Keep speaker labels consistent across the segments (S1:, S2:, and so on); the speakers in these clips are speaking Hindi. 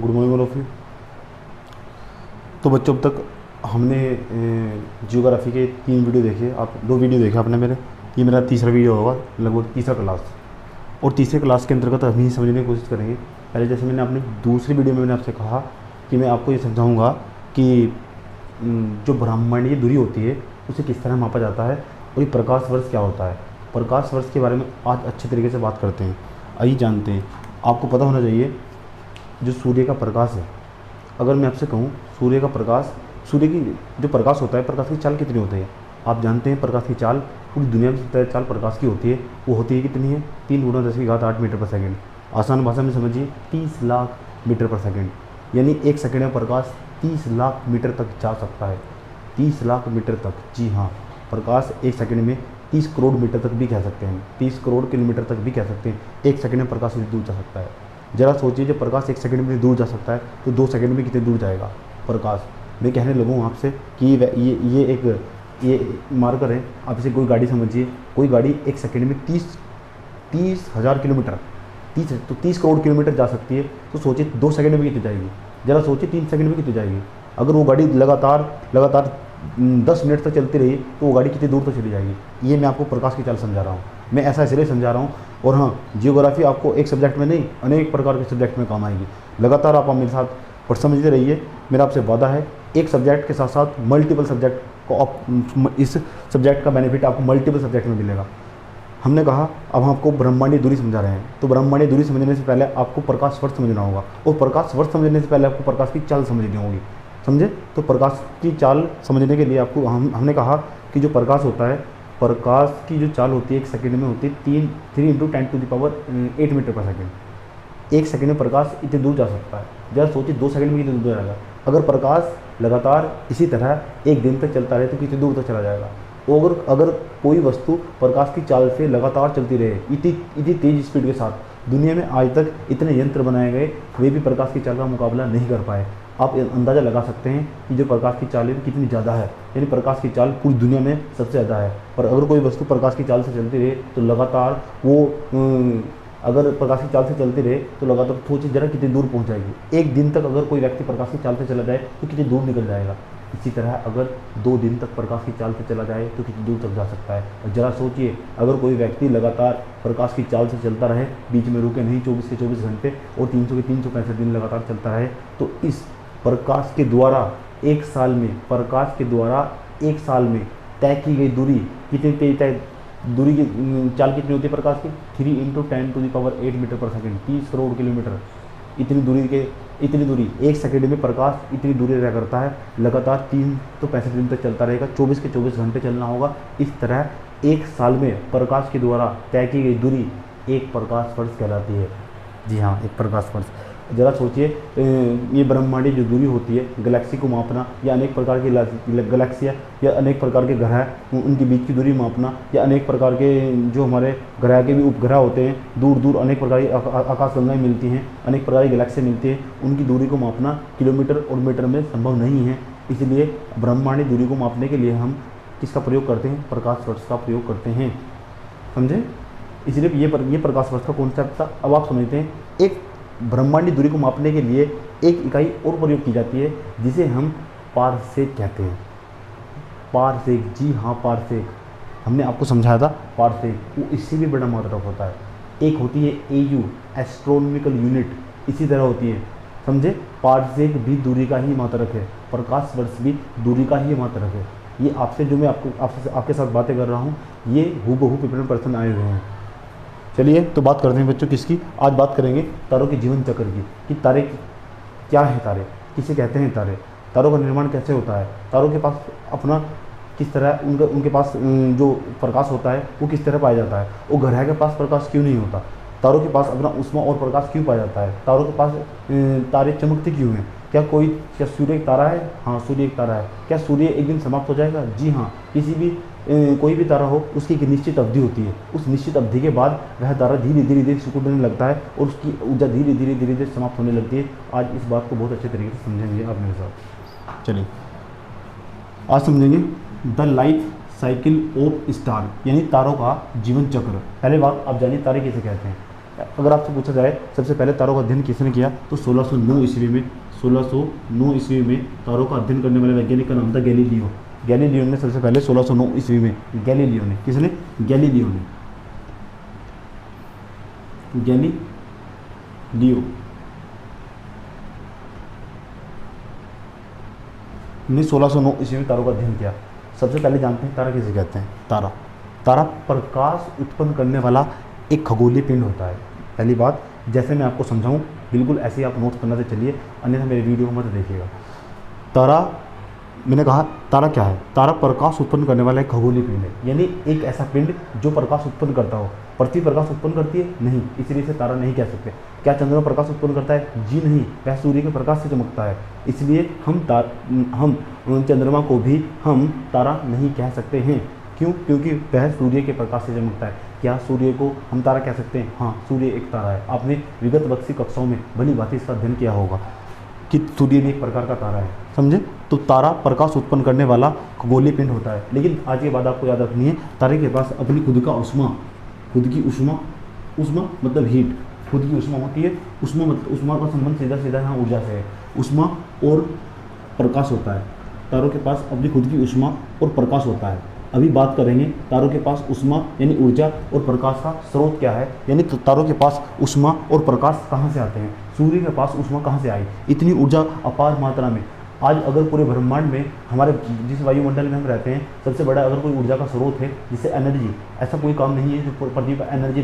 S1: Good morning all of you. तो बच्चों अब तक हमने जियोग्राफी के 3 वीडियो देखे, आप 2 वीडियो देखे आपने मेरे। ये मेरा तीसरा वीडियो होगा, लगभग तीसरा क्लास। और तीसरे क्लास के अंतर्गत हम ही समझने की कोशिश करेंगे। पहले जैसे मैंने अपनी दूसरी वीडियो में मैंने आपसे कहा कि मैं आपको ये समझाऊंगा कि जो ब्रह्मांडीय दूरी होती है उसे किस तरह मापा जाता है और ये प्रकाश वर्ष क्या होता है। प्रकाश वर्ष के बारे में आज अच्छे तरीके से बात करते हैं। आइए जानते हैं। आपको पता होना चाहिए जो सूर्य का प्रकाश है, अगर मैं आपसे कहूँ सूर्य का प्रकाश, सूर्य की जो प्रकाश होता है, प्रकाश की चाल कितनी होती है? आप जानते हैं प्रकाश की चाल पूरी दुनिया में सबसे चाल प्रकाश की होती है। वो होती है कितनी है? 3 × 10⁸ मीटर पर सेकेंड। आसान भाषा में समझिए 30 लाख मीटर पर सेकेंड। यानी 1 सेकेंड में प्रकाश 30 लाख मीटर तक जा सकता है। 30 लाख मीटर तक, जी हाँ, प्रकाश 1 सेकेंड में 30 करोड़ मीटर तक भी कह सकते हैं, 30 करोड़ किलोमीटर तक भी कह सकते हैं। 1 सेकेंड में प्रकाश इतनी दूर जा सकता है। ज़रा सोचिए, जब प्रकाश 1 सेकेंड में दूर जा सकता है तो 2 सेकेंड में कितने दूर जाएगा प्रकाश। मैं कहने लगूँ आपसे कि ये मार्कर है, आप इसे कोई गाड़ी समझिए। कोई गाड़ी 1 सेकेंड में 30 हज़ार किलोमीटर, 30 करोड़ किलोमीटर जा सकती है। तो सोचिए 2 सेकेंड में कितनी जाएगी। ज़रा सोचिए 3 सेकेंड में कितनी जाएगी। अगर वो गाड़ी लगातार 10 मिनट तक चलती रही तो वो गाड़ी कितनी दूर तक चली जाएगी। ये मैं आपको प्रकाश की चाल समझा रहा हूँ। मैं ऐसा इसलिए समझा रहा हूँ। और हाँ, जियोग्राफी आपको एक सब्जेक्ट में नहीं, अनेक प्रकार के सब्जेक्ट में काम आएगी। लगातार आप मेरे साथ पर समझते रहिए। मेरा आपसे वादा है, एक सब्जेक्ट के साथ साथ मल्टीपल सब्जेक्ट को आप, इस सब्जेक्ट का बेनिफिट आपको मल्टीपल सब्जेक्ट में मिलेगा। हमने कहा अब हम आपको ब्रह्मांडीय दूरी समझा रहे हैं, तो ब्रह्मांडीय दूरी समझने से पहले आपको प्रकाश वर्ष समझना होगा, और प्रकाश वर्ष समझने से पहले आपको प्रकाश की चाल समझनी होगी। समझे? तो प्रकाश की चाल समझने के लिए आपको हमने कहा कि जो प्रकाश होता है, प्रकाश की जो चाल होती है 1 सेकेंड में होती है 3 × 10⁸ मीटर पर सेकेंड। 1 सेकेंड में प्रकाश इतनी दूर जा सकता है। जरा सोचिए 2 सेकेंड में कितनी दूर जाएगा। अगर प्रकाश लगातार इसी तरह 1 दिन तक चलता रहे तो कितनी दूर तक चला जाएगा। और अगर कोई वस्तु प्रकाश की चाल से लगातार चलती रहे इतनी तेज स्पीड के साथ, दुनिया में आज तक इतने यंत्र बनाए गए, वे भी प्रकाश की चाल का मुकाबला नहीं कर पाए। आप अंदाज़ा लगा सकते हैं कि जो प्रकाश की चाल है कितनी ज़्यादा है। यानी प्रकाश की चाल पूरी दुनिया में सबसे ज़्यादा है। पर अगर कोई वस्तु प्रकाश की चाल से चलती रहे तो लगातार वो अगर प्रकाश की चाल से चलती रहे तो लगातार सोचिए जरा कितनी दूर पहुंच जाएगी। 1 दिन तक अगर कोई व्यक्ति प्रकाश की चाल से चला जाए तो कितनी दूर निकल जाएगा। इसी तरह अगर 2 दिन तक प्रकाश की चाल से चला जाए तो कितनी दूर तक जा सकता है। और ज़रा सोचिए अगर कोई व्यक्ति लगातार प्रकाश की चाल से चलता रहे, बीच में रुके नहीं, 24 के 24 घंटे और 300 के 365 दिन लगातार चलता रहे, तो इस प्रकाश के द्वारा 1 साल में, प्रकाश के द्वारा 1 साल में तय की गई दूरी कितनी तय, दूरी की चाल कितनी होती है प्रकाश की? 3 × 10⁸ मीटर पर सेकेंड, 30 करोड़ किलोमीटर। इतनी दूरी 1 सेकेंड में प्रकाश इतनी दूरी तय करता है। लगातार 365 दिन तक चलता रहेगा, 24 के 24 घंटे चलना होगा। इस तरह 1 साल में प्रकाश के द्वारा तय की गई दूरी एक प्रकाश वर्ष कहलाती है। जी हाँ, एक प्रकाश वर्ष। ज़रा सोचिए, ये ब्रह्मांडीय जो दूरी होती है, गैलेक्सी को मापना, या अनेक प्रकार की गैलेक्सियाँ या अनेक प्रकार के ग्रह, उनके बीच की दूरी मापना, या अनेक प्रकार के जो हमारे ग्रह के भी उपग्रह होते हैं, दूर दूर अनेक प्रकार की आकाशगंगाएँ मिलती हैं, अनेक प्रकार की गैलेक्सियाँ मिलती हैं, उनकी दूरी को मापना किलोमीटर और मीटर में संभव नहीं है। इसलिए ब्रह्मांडीय दूरी को मापने के लिए हम किसका प्रयोग करते हैं? प्रकाश वर्ष का प्रयोग करते हैं। समझे? इसलिए ये प्रकाश वर्ष का कॉन्सेप्ट था। अब आप समझते हैं, एक ब्रह्मांडीय दूरी को मापने के लिए एक इकाई और प्रयोग की जाती है जिसे हम पारसेक कहते हैं। पारसेक, जी हाँ, पारसेक। हमने आपको समझाया था पारसेक, वो इससे भी बड़ा मात्रक होता है। एक होती है AU, एस्ट्रोनॉमिकल यूनिट, इसी तरह होती है। समझे? पारसेक भी दूरी का ही मात्रक है, प्रकाश वर्ष भी दूरी का ही मात्रक है। ये आपसे जो मैं आपके साथ बातें कर रहा हूँ, ये हूबहू पेपर में प्रश्न आए हुए हैं। चलिए तो बात करते हैं बच्चों किसकी। आज बात करेंगे तारों के जीवन चक्र की, कि तारे क्या है, तारे किसे कहते हैं, तारों का निर्माण कैसे होता है, तारों के पास अपना किस तरह उनके पास जो प्रकाश होता है वो किस तरह पाया जाता है, वो ग्रह के पास प्रकाश क्यों नहीं होता, तारों के पास अपना उष्मा और प्रकाश क्यों पाया जाता है, तारों के पास तारे चमकते क्यों हैं, क्या सूर्य एक तारा है? हाँ, सूर्य एक तारा है। क्या सूर्य एक दिन समाप्त हो जाएगा? जी हाँ। कोई भी तारा हो, उसकी एक निश्चित अवधि होती है। उस निश्चित अवधि के बाद वह तारा धीरे धीरे सिकुड़ने लगता है और उसकी ऊर्जा धीरे धीरे समाप्त होने लगती है। आज इस बात को बहुत अच्छे तरीके से समझेंगे आप मेरे साथ। चलिए आज समझेंगे the life cycle of star, यानी तारों का जीवन चक्र। पहले बात आप जानिए तारे किसे कहते हैं। अगर आपसे पूछा जाए सबसे पहले तारों का अध्ययन किसने किया, तो 1609 ईस्वी में, 1609 ईस्वी में तारों का अध्ययन करने वाले वैज्ञानिक का नाम था गैलीलियो। गैलीलियो ने सबसे पहले 1609 ईस्वी में, गैलीलियो ने, किसने, गैलीलियो ने, गैलीलियो ने 1609 ईस्वी में तारों का अध्ययन किया। सबसे पहले जानते हैं तारा किसे कहते हैं। तारा, तारा प्रकाश उत्पन्न करने वाला एक खगोलीय पिंड होता है। पहली बात, जैसे मैं आपको समझाऊं बिल्कुल ऐसे ही आप नोट करना से चलिए, अन्यथा मेरे वीडियो को मत देखिएगा। तारा, मैंने कहा तारा क्या है, तारा प्रकाश उत्पन्न करने वाला एक खगोलीय पिंड है, यानी एक ऐसा पिंड जो प्रकाश उत्पन्न करता हो। पृथ्वी प्रकाश उत्पन्न करती है नहीं, इसलिए इसे तारा नहीं कह सकते। क्या चंद्रमा प्रकाश उत्पन्न करता है, जी नहीं, वह सूर्य के प्रकाश से चमकता है, इसलिए हम चंद्रमा को भी हम तारा नहीं कह सकते हैं। क्यों, क्योंकि वह सूर्य के प्रकाश से चमकता है। क्या सूर्य को हम तारा कह सकते हैं, हाँ सूर्य एक तारा है। आपने विगत बख्शी कक्षाओं में भली भांति इसका अध्ययन किया होगा कि सूर्य भी एक प्रकार का तारा है, समझे। तो तारा प्रकाश उत्पन्न करने वाला खगोलीय पिंड होता है। लेकिन आज के बाद आपको याद रखनी है, तारे के पास अपनी खुद का उष्मा, खुद की उष्मा, उष्मा मतलब हीट, खुद की उष्मा होती है। उष्मा मतलब, उष्मा का संबंध सीधा सीधा यहाँ ऊर्जा से है। उष्मा और प्रकाश होता है, तारों के पास अपनी खुद की उष्मा और प्रकाश होता है। अभी बात करेंगे तारों के पास उष्मा यानी ऊर्जा और प्रकाश का स्रोत क्या है, यानी तारों के पास उष्मा और प्रकाश कहाँ से आते हैं। सूर्य के पास उष्मा कहाँ से आई, इतनी ऊर्जा अपार मात्रा में। आज अगर पूरे ब्रह्मांड में हमारे जिस वायुमंडल में हम रहते हैं, सबसे बड़ा अगर कोई ऊर्जा का स्रोत है जिससे एनर्जी, ऐसा कोई काम नहीं है जो पृथ्वी पर एनर्जी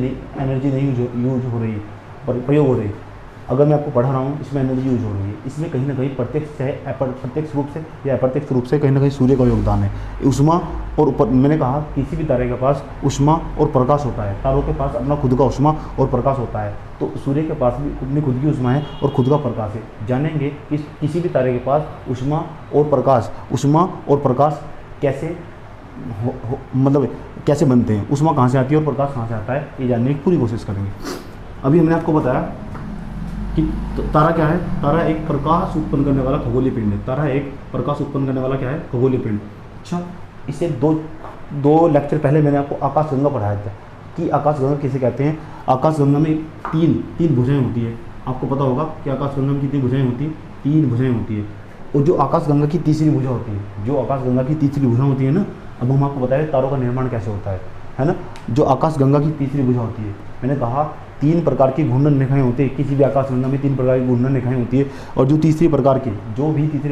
S1: नहीं यूज हो रही है, प्रयोग हो रही है। अगर मैं आपको पढ़ा रहा हूँ, इसमें एनर्जी यूज हो रही है, इसमें कहीं ना कहीं प्रत्यक्ष चाहे प्रत्यक्ष रूप से या अप्रत्यक्ष रूप से कहीं ना कहीं सूर्य का योगदान है। उष्मा और मैंने कहा किसी भी तारे के पास उष्मा और प्रकाश होता है, तारों के पास अपना खुद का उष्मा और प्रकाश होता है, तो सूर्य के पास भी अपनी खुद की उष्मा है और खुद का प्रकाश है। जानेंगे कि किसी भी तारे के पास उष्मा और प्रकाश कैसे मतलब कैसे बनते हैं, उष्मा कहाँ से आती है और प्रकाश कहाँ से आता है, ये जानने की पूरी कोशिश करेंगे। अभी हमने आपको बताया कि तारा क्या है, तारा एक प्रकाश उत्पन्न करने वाला खगोलीय पिंड है। तारा एक प्रकाश उत्पन्न करने वाला क्या है, खगोलीय पिंड। अच्छा, इससे दो लेक्चर पहले मैंने आपको आकाशगंगा पढ़ाया था कि आकाशगंगा किसे कहते हैं। आकाशगंगा में तीन भुजाएं होती है। आपको पता होगा कि आकाशगंगा में कितनी भुजाएं होती है, 3 भुजाएं होती है। और जो आकाशगंगा की तीसरी भुजा होती है, जो आकाशगंगा की तीसरी भुजा होती है ना, अब हम आपको बताएं तारों का निर्माण कैसे होता है ना। जो आकाशगंगा की तीसरी भुजा होती है, मैंने कहा 3 प्रकार की घूर्णन रेखाएं होती है। किसी भी आकाशगंगा में 3 प्रकार की घूर्णन रेखाएं होती है। और जो भी तीसरी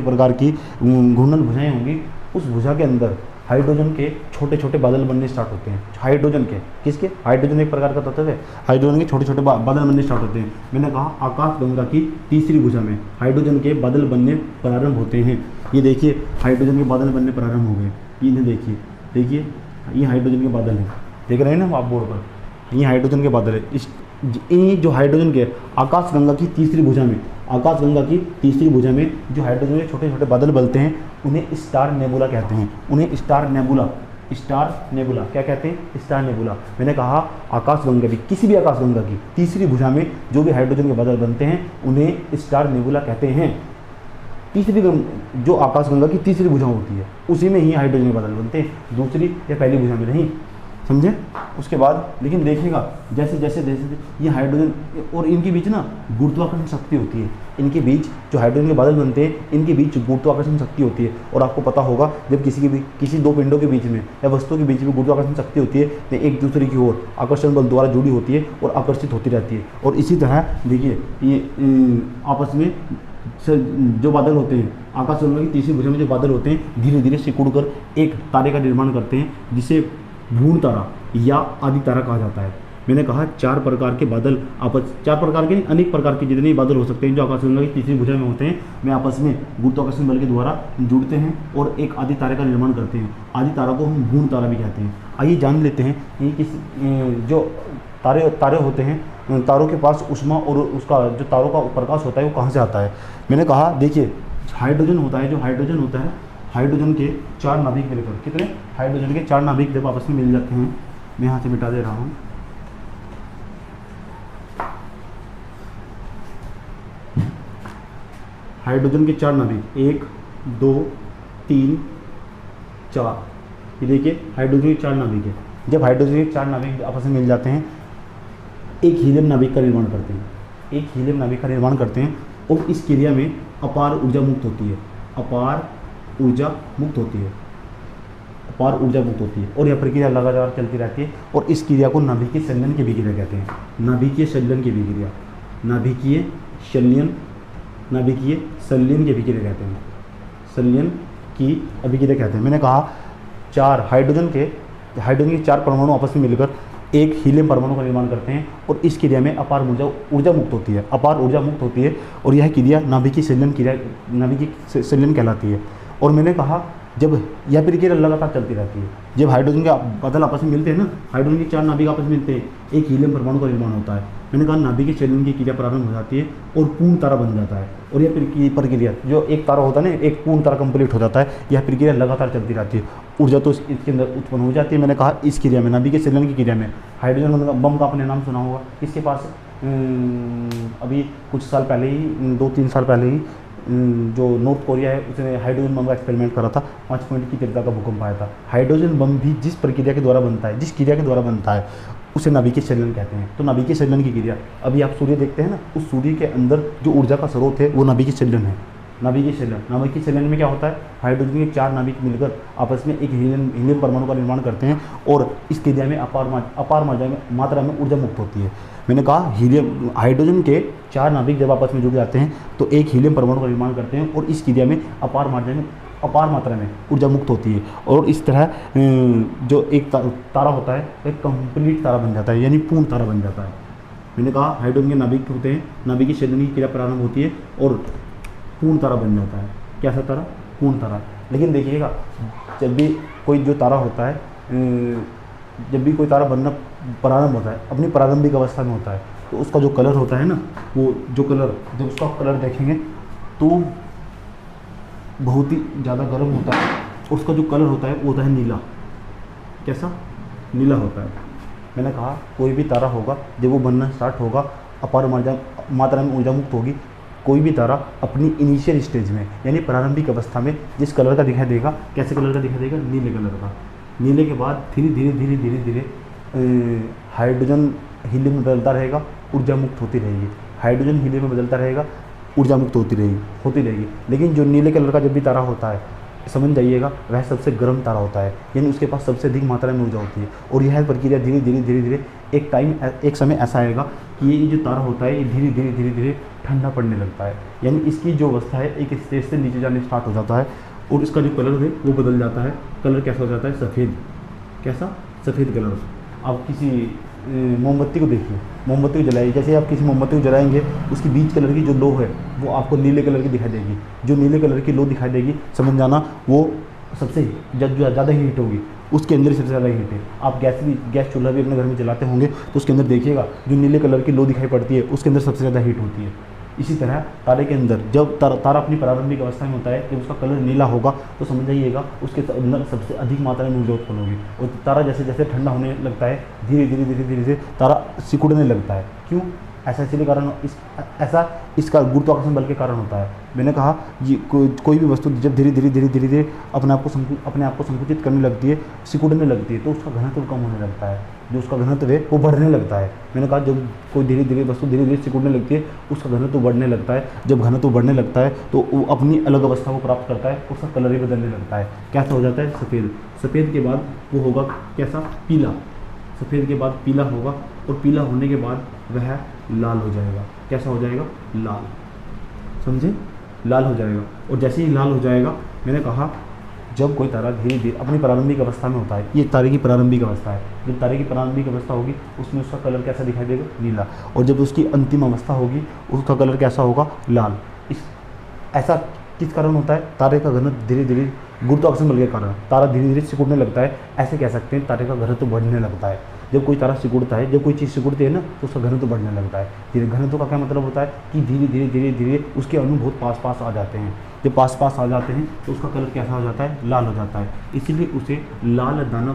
S1: प्रकार की घूर्णन भुजाएं होंगी, उस भुजा के अंदर हाइड्रोजन के छोटे छोटे बादल बनने स्टार्ट होते हैं। हाइड्रोजन के, किसके, हाइड्रोजन एक प्रकार का तत्व है, हाइड्रोजन के छोटे छोटे बादल बनने स्टार्ट होते हैं। मैंने कहा आकाशगंगा की तीसरी भुजा में हाइड्रोजन के बादल बनने प्रारंभ होते हैं। ये देखिए हाइड्रोजन के बादल बनने प्रारंभ हो गए, इन्हें देखिए ये हाइड्रोजन के बादल हैं, देख रहे हैं ना आप बोर्ड पर, ये हाइड्रोजन के बादल है। ये जो हाइड्रोजन के आकाशगंगा की तीसरी भुजा में जो हाइड्रोजन के छोटे छोटे बादल बनते हैं, उन्हें स्टार नेबुला कहते हैं। उन्हें स्टार नेबुला क्या कहते हैं, स्टार नेबुला। मैंने कहा आकाशगंगा की, किसी भी आकाशगंगा की तीसरी भुजा में जो भी हाइड्रोजन के बादल बनते हैं, उन्हें स्टार नेबुला कहते हैं। तीसरी जो आकाशगंगा की तीसरी भुजा होती है, उसी में ही हाइड्रोजन के बादल बनते हैं, दूसरी या पहली भुजा में नहीं, समझे। उसके बाद लेकिन देखिएगा जैसे जैसे ये हाइड्रोजन और इनके बीच ना गुरुत्वाकर्षण शक्ति होती है। इनके बीच जो हाइड्रोजन के बादल बनते हैं, इनके बीच गुरुत्वाकर्षण शक्ति होती है। और आपको पता होगा जब किसी 2 पिंडों के बीच में या वस्तुओं के बीच में गुरुत्वाकर्षण शक्ति होती है, तो एक दूसरे की ओर आकर्षण बल द्वारा जुड़ी होती है और आकर्षित होती रहती है। और इसी तरह देखिए ये आपस में जो बादल होते हैं, आकाशगंगा की तीसरी भुजा में जो बादल होते हैं, धीरे धीरे सिकुड़कर एक तारे का निर्माण करते हैं, जिसे भ्रूण तारा या आदि तारा कहा जाता है। मैंने कहा 4 प्रकार के बादल, 4 प्रकार के नहीं, अनेक प्रकार के जितने बादल हो सकते हैं जो आकाशगंगा की तीसरी भुजा में होते हैं, वे आपस में गुरुत्वाकर्षण बल के द्वारा जुड़ते हैं और एक आदि तारे का निर्माण करते हैं। आदि तारा को हम भ्रूण तारा भी कहते हैं। आइए जान लेते हैं कि जो तारे होते हैं, तारों के पास उष्मा और उसका जो तारों का प्रकाश होता है वो कहाँ से आता है। मैंने कहा देखिए हाइड्रोजन होता है, हाइड्रोजन के 4 नाभिक मिलकर, कितने, हाइड्रोजन के 4 नाभिक जब आपस में मिल जाते हैं, मैं यहाँ से मिटा दे रहा हूँ, हाइड्रोजन के 4 नाभिक 1 2 3 4, ये देखिए हाइड्रोजन के 4 नाभिक है। जब हाइड्रोजन के 4 नाभिक आपस में मिल जाते हैं एक हीलियम नाभिक का निर्माण करते हैं, एक हीलियम नाभिक का निर्माण करते हैं और इस क्रिया में अपार ऊर्जा मुक्त होती है, अपार ऊर्जा मुक्त होती है, अपार ऊर्जा मुक्त होती है और यह प्रक्रिया लगातार चलती रहती है और इस क्रिया को नाभिकीय संलयन की अभिक्रिया कहते हैं। नाभिकीय संलयन की अभिक्रिया, नाभिकीय संलयन, नाभिकीय संलयन की अभिक्रिया कहते हैं, संलयन की अभिक्रिया कहते हैं। मैंने कहा चार हाइड्रोजन के 4 परमाणु आपस में मिलकर एक हीलियम परमाणु का निर्माण करते हैं और इस क्रिया में अपार ऊर्जा मुक्त होती है, अपार ऊर्जा मुक्त होती है और यह क्रिया नाभिकीय संलयन क्रिया, नाभिकीय संलयन कहलाती है। और मैंने कहा जब यह प्रक्रिया लगातार चलती रहती है, जब हाइड्रोजन के बादल आपस में मिलते हैं ना, हाइड्रोजन के 4 नाभिक आपस में मिलते हैं, एक हीलियम परमाणु का निर्माण होता है। मैंने कहा नाभिकीय संलयन की क्रिया प्रारंभ हो जाती है और पूर्ण तारा बन जाता है और यह प्रक्रिया जो एक तारा होता है ना, एक पूर्ण तारा कंप्लीट हो जाता है, यह प्रक्रिया लगातार चलती रहती है। ऊर्जा तो इसके अंदर उत्पन्न हो जाती है। मैंने कहा इस क्रिया में, नाभिकीय संलयन की क्रिया में हाइड्रोजन बम का आपने नाम सुना होगा, इसके पास अभी कुछ साल पहले ही, 2-3 साल पहले ही जो नॉर्थ कोरिया है उसने हाइड्रोजन बम का एक्सपेरिमेंट करा था, 5 पॉइंट की तीव्रता का भूकंप आया था। हाइड्रोजन बम भी जिस प्रक्रिया के द्वारा बनता है, जिस क्रिया के द्वारा बनता है उसे नाभिकीय संलयन कहते हैं। तो नाभिकीय संलयन की क्रिया, अभी आप सूर्य देखते हैं ना, उस सूर्य के अंदर जो ऊर्जा का स्रोत है वो नाभिकीय संलयन है। नाभिकीय संलयन, नाभिकीय संलयन में क्या होता है, हाइड्रोजन के 4 नाभिक मिलकर आपस में एक हीलियम परमाणु का निर्माण करते हैं और इस क्रिया में अपार मात्रा में ऊर्जा मुक्त होती है। मैंने कहा हीलियम, हाइड्रोजन के 4 नाभिक जब आपस में जुड़ जाते हैं तो एक हीलियम परमाणु का निर्माण करते हैं और इस क्रिया में अपार मात्रा में ऊर्जा मुक्त होती है और इस तरह जो एक तारा होता है एक कंप्लीट तारा बन जाता है, यानी पूर्ण तारा बन जाता है। मैंने कहा हाइड्रोजन के नाभिक होते हैं, नाभिकीय संलयन की क्रिया प्रारंभ होती है और पूर्ण तारा बन जाता है। कैसा तारा? पूर्ण तारा। लेकिन देखिएगा, जब भी कोई जो तारा होता है, जब भी कोई तारा बनना प्रारंभ होता है, अपनी प्रारंभिक अवस्था में होता है, तो उसका जो कलर होता है ना, वो जो कलर, जब उसका कलर देखेंगे तो बहुत ही ज़्यादा गर्म होता है। उसका जो कलर होता है वो होता है नीला। कैसा? नीला होता है। मैंने कहा कोई भी तारा होगा, जब वो बनना स्टार्ट होगा, अपार मात्रा में ऊर्जा मुक्त होगी। कोई भी तारा अपनी इनिशियल स्टेज में, यानी प्रारंभिक अवस्था में जिस कलर का दिखाई देगा, कैसे कलर का दिखाई देगा? नीले कलर का। नीले के बाद धीरे धीरे हाइड्रोजन हीलियम में बदलता रहेगा, ऊर्जा मुक्त होती रहेगी। हाइड्रोजन हीलियम में बदलता रहेगा, ऊर्जा मुक्त होती रहेगी। लेकिन जो नीले कलर का जब भी तारा होता है, समझ जाइएगा, वह सबसे गर्म तारा होता है, यानी उसके पास सबसे अधिक मात्रा में ऊर्जा होती है। और यह प्रक्रिया धीरे धीरे एक समय ऐसा आएगा कि ये जो तारा होता है ये धीरे धीरे ठंडा पड़ने लगता है, यानी इसकी जो अवस्था है एक स्टेज से नीचे जाने स्टार्ट हो जाता है और इसका जो कलर है वो बदल जाता है। कलर कैसा हो जाता है? सफ़ेद। कैसा? सफ़ेद कलर। आप किसी मोमबत्ती को देखिए, मोमबत्ती को जलाइए, जैसे आप किसी मोमबत्ती को जलाएंगे, उसकी बीच कलर की जो लो है वो आपको नीले कलर की दिखाई देगी। जो नीले कलर की लो दिखाई देगी, समझ जाना वो सबसे ज़्यादा हीट होगी, उसके अंदर ही सबसे ज़्यादा हीट है। आप गैस चूल्हा भी अपने घर में जलाते होंगे तो उसके अंदर देखिएगा, जो नीले कलर की लो दिखाई पड़ती है उसके अंदर सबसे ज़्यादा हीट होती है। इसी तरह तारे के अंदर जब तारा अपनी प्रारंभिक अवस्था में होता है, जब उसका कलर नीला होगा तो समझ जाइएगा उसके अंदर सबसे अधिक मात्रा में ऊर्जा उत्पन्न होगी। और तारा जैसे जैसे ठंडा होने लगता है, धीरे धीरे तारा सिकुड़ने लगता है। क्यों? ऐसा इसलिए कारण इसका गुरुत्वाकर्षण बल के कारण होता है। मैंने कहा ये कोई भी वस्तु जब धीरे धीरे अपने आप को संकुचित करने लगती है, सिकुड़ने लगती है, तो उसका घनत्व कम होने लगता है, जो उसका घनत्व है वो बढ़ने लगता है। मैंने कहा जब कोई वस्तु धीरे धीरे सिकुड़ने लगती है, उसका घनत्व बढ़ने लगता है। जब घनत्व बढ़ने लगता है तो वो अपनी अलग अवस्था को प्राप्त करता है, उसका कलर ही बदलने लगता है। कैसा हो जाता है? सफ़ेद। सफ़ेद के बाद वो होगा कैसा? पीला। सफ़ेद के बाद पीला होगा और पीला होने के बाद वह लाल हो जाएगा। कैसा हो जाएगा? लाल। समझे? लाल हो जाएगा। और जैसे ही लाल हो जाएगा, मैंने कहा जब कोई तारा धीरे धीरे अपनी प्रारंभिक अवस्था में होता है, ये तारे की प्रारंभिक अवस्था है, जब तारे की प्रारंभिक अवस्था होगी उसमें उसका कलर कैसा दिखाई देगा? नीला। और जब उसकी अंतिम अवस्था होगी उसका कलर कैसा होगा? लाल। ऐसा किस कारण होता है? तारे का घनत्व धीरे धीरे, गुरुत्वाकर्षण बल के कारण तारा धीरे धीरे सिकुड़ने लगता है। ऐसे कह सकते हैं तारे का घनत्व बढ़ने लगता है। जब कोई तारा सिकुड़ता है, जब कोई चीज़ सिकुड़ती है ना, तो उसका घनत्व बढ़ने लगता है। धीरे घनत्व का क्या मतलब होता है कि धीरे धीरे उसके अणु बहुत पास आ जाते हैं। जब पास आ जाते हैं तो उसका कलर कैसा हो जाता है? लाल हो जाता है। इसीलिए उसे लाल दानव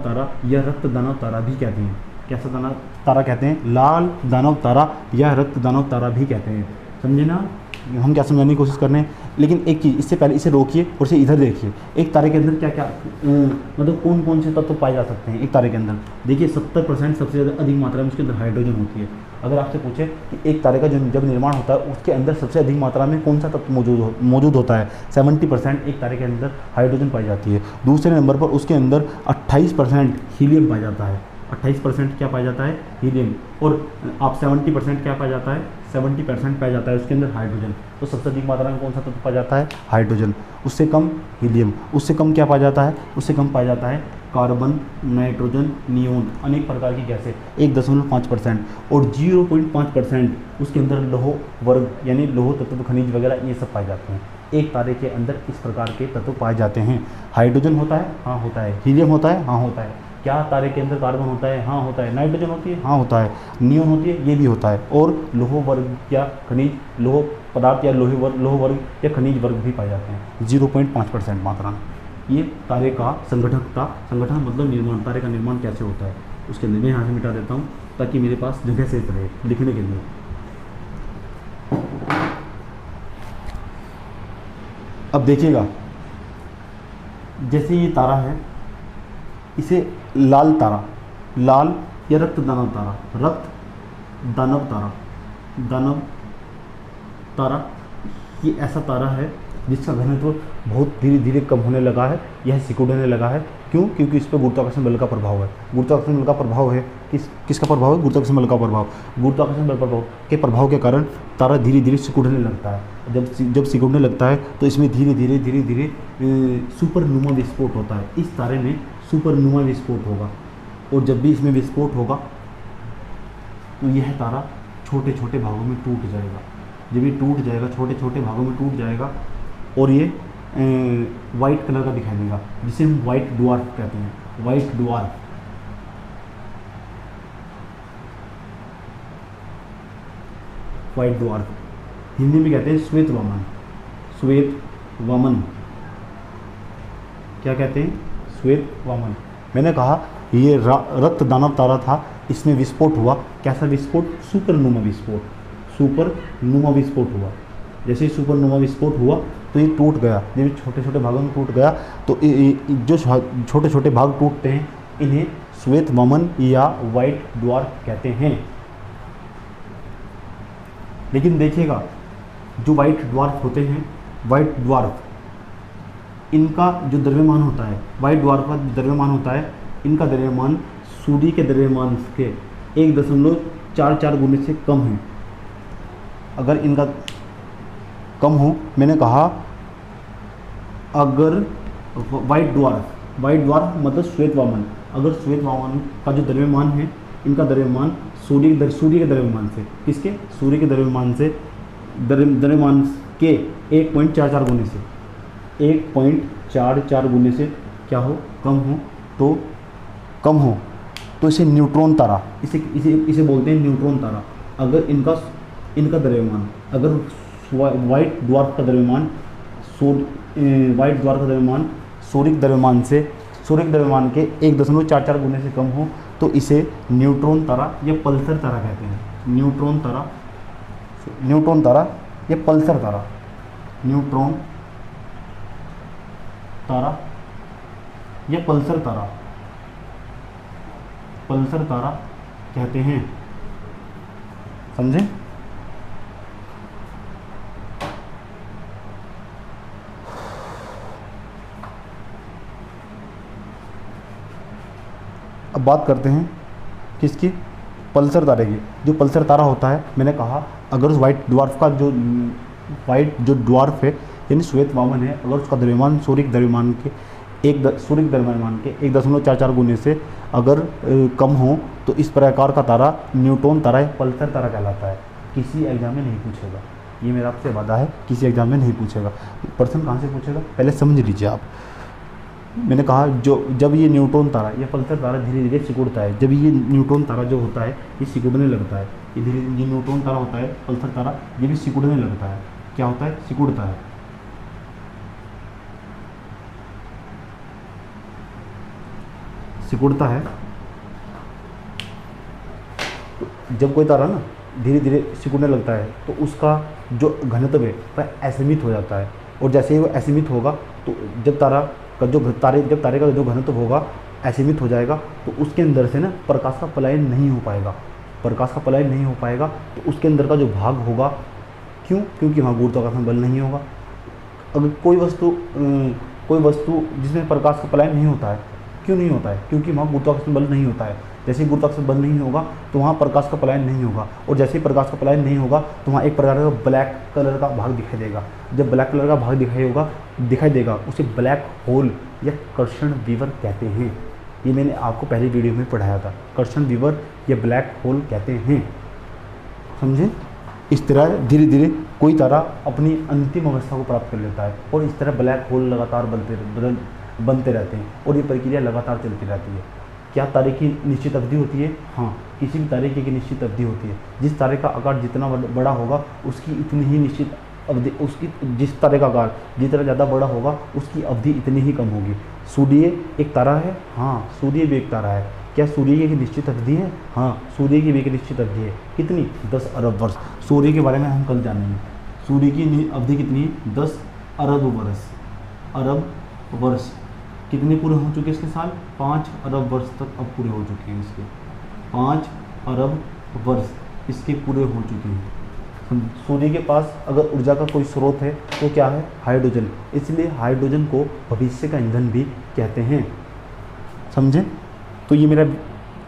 S1: तारा या रक्त दानव तारा भी कहते हैं। कैसा तारा कहते हैं? लाल दानव तारा या रक्त दानव तारा भी कहते हैं। समझे ना? हम क्या समझाने की कोशिश कर रहे हैं, लेकिन एक चीज़ इससे पहले इसे रोकिए और इसे इधर देखिए। एक तारे के अंदर क्या क्या मतलब कौन कौन से तत्व पाए जा सकते हैं एक तारे के अंदर। देखिए 70% सबसे ज़्यादा अधिक मात्रा में उसके अंदर हाइड्रोजन होती है। अगर आपसे पूछे कि एक तारे का जो जब निर्माण होता है उसके अंदर सबसे अधिक मात्रा में कौन सा तत्व मौजूद होता है, 70% एक तारे के अंदर हाइड्रोजन पाई जाती है। दूसरे नंबर पर उसके अंदर 28% हीलियम पाया जाता है। 28% क्या पाया जाता है, हीलियम। और आप 70% क्या पाया जाता है, 70% पाया जाता है उसके अंदर हाइड्रोजन। तो सबसे अधिक मात्रा में कौन सा तत्व पाया जाता है, हाइड्रोजन। उससे कम हीलियम। उससे कम क्या पाया जाता है, उससे कम पाया जाता है कार्बन, नाइट्रोजन, नियोन, अनेक प्रकार की गैसें 1.5%। और 0.5% उसके अंदर लोह वर्ग यानी लोह तत्व, खनिज वगैरह ये सब पाए जाते हैं। एक तारे के अंदर इस प्रकार के तत्व पाए जाते हैं। हाइड्रोजन होता है, हाँ होता है। हीलियम होता है, हाँ होता है। क्या तारे के अंदर कार्बन होता है, हाँ होता है। नाइट्रोजन होती है, हाँ होता है। नियोन होती है, ये भी होता है। और लोह वर्ग या खनिज, लोह पदार्थ या लोह वर्ग या खनिज वर्ग भी पाए जाते हैं 0.5% मात्रा में। ये तारे का संगठन मतलब निर्माण, तारे का निर्माण कैसे होता है उसके लिए मैं यहाँ से मिटा देता हूँ ताकि मेरे पास जगह से रहे लिखने के लिए। अब देखिएगा, जैसे ये तारा है, इसे लाल तारा, लाल या रक्त दानव तारा, रक्त दानव तारा, दानव तारा, ये ऐसा तारा है जिसका घनत्व बहुत धीरे धीरे कम होने लगा है, यह सिकुड़ने लगा है। क्यों? क्योंकि इस पर गुरुत्वाकर्षण बल का प्रभाव है। गुरुत्वाकर्षण बल का प्रभाव है, किसका प्रभाव है? गुरुत्वाकर्षण बल का प्रभाव। गुरुत्वाकर्षण बल के प्रभाव के कारण तारा धीरे धीरे सिकुड़ने लगता है। जब सिकुड़ने लगता है तो इसमें धीरे धीरे सुपरनोवा विस्फोट होता है। इस तारे में सुपरनोवा विस्फोट होगा, और जब भी इसमें विस्फोट होगा तो यह तारा छोटे छोटे भागों में टूट जाएगा। जब ये टूट जाएगा, छोटे छोटे भागों में टूट जाएगा, और ये वाइट कलर का दिखाई देगा, जिसे हम वाइट ड्वार्फ कहते हैं। White dwarf, white dwarf Hindi में कहते हैं श्वेत वामन। श्वेत वामन क्या कहते हैं? श्वेत वामन। मैंने कहा ये रक्त दानव तारा था, इसमें विस्फोट हुआ। कैसा विस्फोट? सुपरनोवा विस्फोट। सुपरनोवा विस्फोट हुआ। जैसे ही सुपरनोवा विस्फोट हुआ तो ये टूट गया। जब छोटे छोटे भागों में टूट गया तो जो छोटे छोटे भाग टूटते हैं इन्हें श्वेत वामन या वाइट ड्वार्फ कहते हैं। लेकिन देखिएगा, जो वाइट ड्वार्फ होते हैं, वाइट ड्वार्फ, इनका जो द्रव्यमान होता है, वाइट ड्वार्फ का द्रव्यमान होता है, इनका द्रव्यमान सूर्य के द्रव्यमान के 1.44 गुने से कम है। अगर इनका कम हो, मैंने कहा अगर वाइट ड्वार्फ मतलब श्वेत वामन, अगर श्वेत वामन का जो द्रव्यमान है, इनका द्रव्यमान सूर्य के द्रव्यमान से, किसके? सूर्य के द्रव्यमान से, द्रव्यमान के 1.44 गुने से, 1.44 गुने से क्या हो? कम हो तो इसे न्यूट्रॉन तारा, इसे बोलते हैं न्यूट्रॉन तारा। अगर इनका द्रव्यमान, अगर वाइट ड्वार्फ का द्रव्यमान सूर्य के द्रव्यमान के 1.44 गुने से कम हो तो इसे न्यूट्रॉन तारा या पल्सर तारा कहते हैं। न्यूट्रॉन तारा या पल्सर तारा, न्यूट्रॉन तारा या पल्सर तारा कहते हैं। समझे? अब बात करते हैं किसकी? पल्सर तारे की। जो पल्सर तारा होता है, मैंने कहा अगर उस वाइट ड्वार्फ का जो ड्वार्फ है यानी श्वेत वामन है, अगर उसका द्रव्यमान सूर्य के द्रव्यमान के 1.44 गुने से अगर कम हो तो इस प्रकार का तारा न्यूट्रॉन तारा या पल्सर तारा कहलाता है। किसी एग्जाम में नहीं पूछेगा, ये मेरा आपसे वादा है, किसी एग्जाम में नहीं पूछेगा। प्रश्न कहाँ से पूछेगा पहले समझ लीजिए आप। मैंने कहा जब ये न्यूट्रॉन तारा या पल्सर तारा धीरे धीरे सिकुड़ता है, जब ये न्यूट्रॉन तारा जो होता है ये सिकुड़ने लगता है, ये धीरे ये न्यूट्रॉन तारा होता है, पल्सर तारा, ये भी सिकुड़ने लगता है। क्या होता है? सिकुड़ता है। जब कोई तारा ना धीरे धीरे सिकुड़ने लगता है तो उसका जो घनत्व है वह असीमित हो जाता है। और जैसे ही वो असीमित होगा तो जब तारे का जो घनत्व होगा असीमित हो जाएगा तो उसके अंदर से ना प्रकाश का पलायन नहीं हो पाएगा। प्रकाश का पलायन नहीं हो पाएगा तो उसके अंदर का जो भाग होगा, क्यों? क्योंकि वहाँ गुरुत्वाकर्षण बल नहीं होगा। अगर कोई वस्तु जिसमें प्रकाश का पलायन नहीं होता है, क्यों नहीं होता है? क्योंकि वहाँ गुरुत्वाकर्षण बल नहीं होता है। जैसे ही गुरुत्वाकर्षण बल नहीं होगा तो वहाँ प्रकाश का पलायन नहीं होगा, और जैसे ही प्रकाश का पलायन नहीं होगा तो वहाँ एक प्रकार का ब्लैक कलर का भाग दिखाई देगा। जब ब्लैक कलर का भाग दिखाई देगा उसे ब्लैक होल या कर्षण विवर कहते हैं। ये मैंने आपको पहली वीडियो में पढ़ाया था, कर्षण विवर या ब्लैक होल कहते हैं, समझे? इस तरह धीरे धीरे कोई तारा अपनी अंतिम अवस्था को प्राप्त कर लेता है और इस तरह ब्लैक होल लगातार बनते रहते हैं और ये प्रक्रिया लगातार चलती रहती है। क्या तारे की निश्चित अवधि होती है? हाँ, किसी भी तारे की एक निश्चित अवधि होती है। जिस तारे का आकार जितना बड़ा होगा उसकी इतनी ही निश्चित अवधि, जिस तारे का आकार जितना ज़्यादा बड़ा होगा उसकी अवधि इतनी ही कम होगी। सूर्य एक तारा है, हाँ सूर्य भी एक तारा है। क्या सूर्य की एक निश्चित अवधि है? हाँ, सूर्य की भी एक निश्चित अवधि है। कितनी? 10 अरब वर्ष। सूर्य के बारे में हम कल जानेंगे। सूर्य की अवधि कितनी है? 10 अरब वर्ष। अरब वर्ष कितने पूरे हो चुके इसके साल? 5 अरब वर्ष तक अब पूरे हो चुके हैं इसके। 5 अरब वर्ष इसके पूरे हो चुके हैं। सूर्य के पास अगर ऊर्जा का कोई स्रोत है तो क्या है? हाइड्रोजन। इसलिए हाइड्रोजन को भविष्य का ईंधन भी कहते हैं, समझे? तो ये मेरा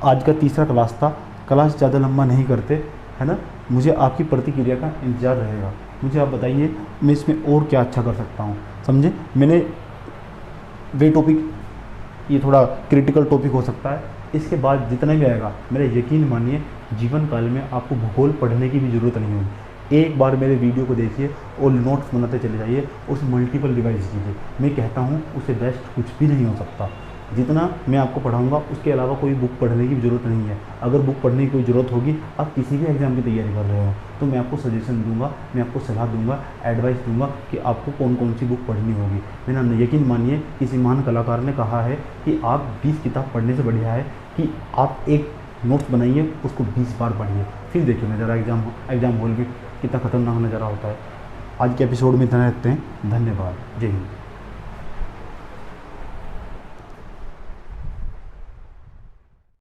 S1: आज का तीसरा क्लास था। क्लास ज़्यादा लंबा नहीं करते, है ना? मुझे आपकी प्रतिक्रिया का इंतज़ार रहेगा। मुझे आप बताइए मैं इसमें और क्या अच्छा कर सकता हूँ, समझे? मैंने वे टॉपिक, ये थोड़ा क्रिटिकल टॉपिक हो सकता है, इसके बाद जितना भी आएगा मेरा यकीन मानिए जीवन काल में आपको भूगोल पढ़ने की भी ज़रूरत नहीं होगी। एक बार मेरे वीडियो को देखिए और नोट्स बनाते चले जाइए, उसे मल्टीपल रिवाइज कीजिए। मैं कहता हूँ उसे बेस्ट कुछ भी नहीं हो सकता। जितना मैं आपको पढ़ाऊंगा उसके अलावा कोई बुक पढ़ने की ज़रूरत नहीं है। अगर बुक पढ़ने की कोई ज़रूरत होगी, आप किसी भी एग्ज़ाम की तैयारी कर रहे हो, तो मैं आपको सजेशन दूंगा, मैं आपको सलाह दूंगा, एडवाइस दूंगा कि आपको कौन कौन सी बुक पढ़नी होगी। मैंने यकीन मानिए किसी महान कलाकार ने कहा है कि आप 20 किताब पढ़ने से बढ़िया है कि आप एक नोट्स बनाइए, उसको 20 बार पढ़िए, फिर देखिए नज़ारा एग्ज़ाम हॉल में कितना खतरनाक नज़ारा होता है। आज के एपिसोड में इतना रखते हैं। धन्यवाद। जय हिंद।